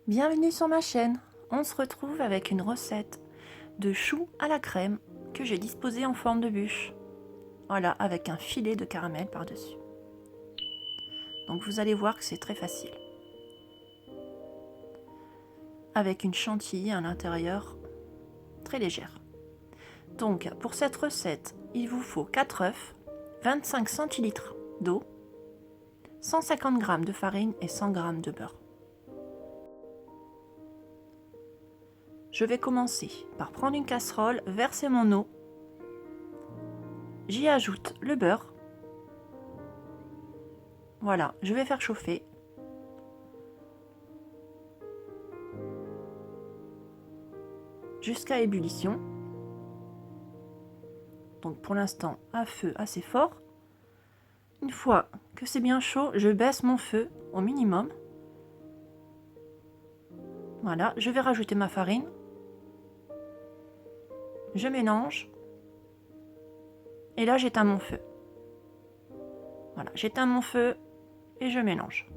Bienvenue sur ma chaîne. On se retrouve avec une recette de choux à la crème que j'ai disposée en forme de bûche. Voilà, avec un filet de caramel par-dessus. Donc vous allez voir que c'est très facile. Avec une chantilly à l'intérieur très légère. Donc pour cette recette, il vous faut 4 œufs, 25 centilitres d'eau, 150 g de farine et 100 g de beurre. Je vais commencer par prendre une casserole, verser mon eau. J'y ajoute le beurre. Voilà, je vais faire chauffer. Jusqu'à ébullition. Donc pour l'instant à feu assez fort. Une fois que c'est bien chaud, je baisse mon feu au minimum. Voilà, je vais rajouter ma farine. Je mélange. Et là j'éteins mon feu. Voilà, j'éteins mon feu et je mélange.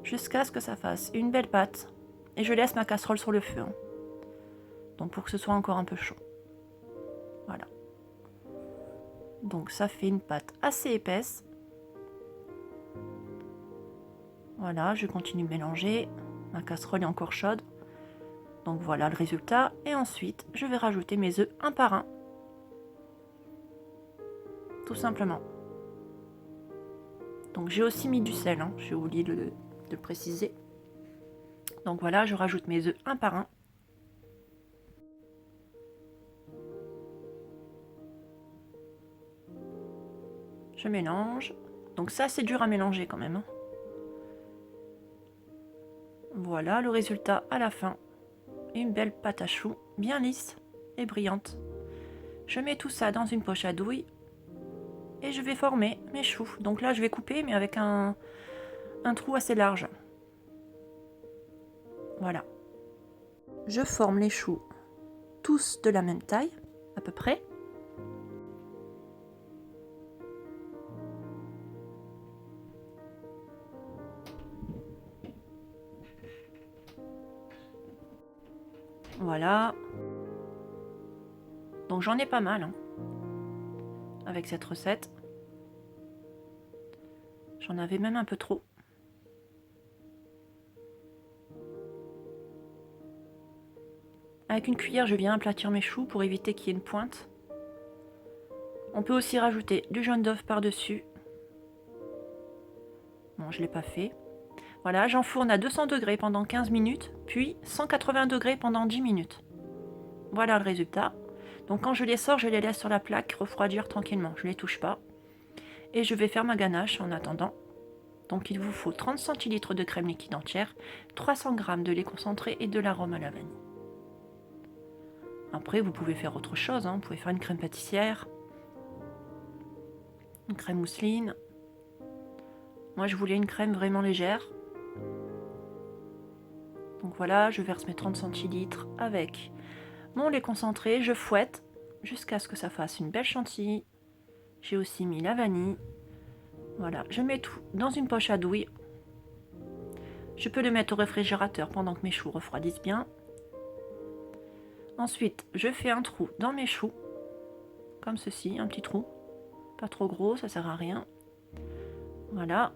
Jusqu'à ce que ça fasse une belle pâte. Et je laisse ma casserole sur le feu. Donc pour que ce soit encore un peu chaud. Voilà. Donc ça fait une pâte assez épaisse. Voilà, je continue de mélanger. Ma casserole est encore chaude. Donc voilà le résultat. Et ensuite, je vais rajouter mes œufs un par un. Tout simplement. Donc j'ai aussi mis du sel, j'ai oublié de le préciser. Donc voilà, je rajoute mes œufs un par un. Je mélange. Donc ça, c'est dur à mélanger quand même. Voilà le résultat à la fin. Une belle pâte à choux, bien lisse et brillante. Je mets tout ça dans une poche à douille. Et je vais former mes choux. Donc là, je vais couper, mais avec un trou assez large. Voilà. Je forme les choux tous de la même taille, à peu près. Voilà. Donc j'en ai pas mal avec cette recette. J'en avais même un peu trop. Avec une cuillère, je viens aplatir mes choux pour éviter qu'il y ait une pointe. On peut aussi rajouter du jaune d'œuf par-dessus. Bon, je ne l'ai pas fait. Voilà, j'enfourne à 200 degrés pendant 15 minutes, puis 180 degrés pendant 10 minutes. Voilà le résultat. Donc quand je les sors, je les laisse sur la plaque refroidir tranquillement. Je ne les touche pas. Et je vais faire ma ganache en attendant. Donc il vous faut 30 centilitres de crème liquide entière, 300 g de lait concentré et de l'arôme à la vanille. Après, vous pouvez faire autre chose. Vous pouvez faire une crème pâtissière, une crème mousseline. Moi, je voulais une crème vraiment légère. Donc voilà, je verse mes 30 centilitres avec mon lait concentré. Je fouette jusqu'à ce que ça fasse une belle chantilly. J'ai aussi mis la vanille. Voilà, je mets tout dans une poche à douille. Je peux le mettre au réfrigérateur pendant que mes choux refroidissent bien. Ensuite, je fais un trou dans mes choux, comme ceci, un petit trou. Pas trop gros, ça sert à rien. Voilà.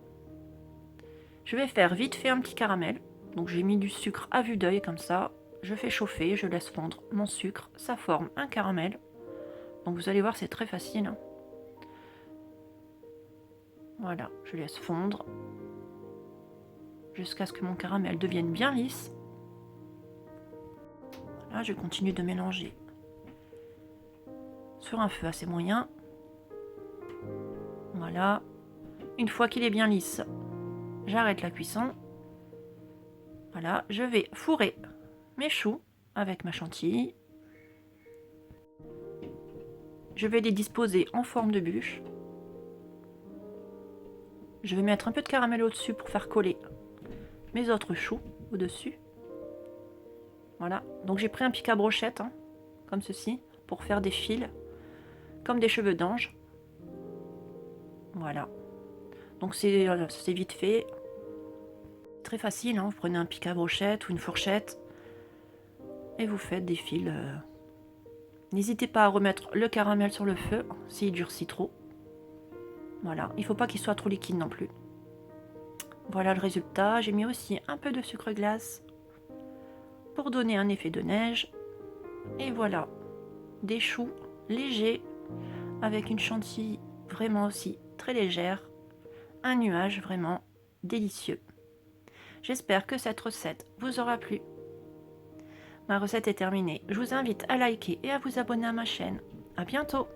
Je vais faire vite fait un petit caramel. Donc j'ai mis du sucre à vue d'œil comme ça. Je fais chauffer, je laisse fondre mon sucre. Ça forme un caramel. Donc vous allez voir, c'est très facile. Voilà, je laisse fondre jusqu'à ce que mon caramel devienne bien lisse. Voilà, je continue de mélanger sur un feu assez moyen. Voilà. Une fois qu'il est bien lisse, j'arrête la cuisson. Voilà, je vais fourrer mes choux avec ma chantilly. Je vais les disposer en forme de bûche. Je vais mettre un peu de caramel au-dessus pour faire coller mes autres choux au-dessus. Voilà, donc j'ai pris un pic à brochette, comme ceci, pour faire des fils, comme des cheveux d'ange. Voilà. Donc c'est vite fait. Très facile, hein, vous prenez un pic à brochette ou une fourchette et vous faites des fils. N'hésitez pas à remettre le caramel sur le feu s'il durcit trop. Voilà, il ne faut pas qu'il soit trop liquide non plus. Voilà le résultat. J'ai mis aussi un peu de sucre glace pour donner un effet de neige. Et voilà, des choux légers avec une chantilly vraiment aussi très légère. Un nuage vraiment délicieux. J'espère que cette recette vous aura plu. Ma recette est terminée. Je vous invite à liker et à vous abonner à ma chaîne. À bientôt!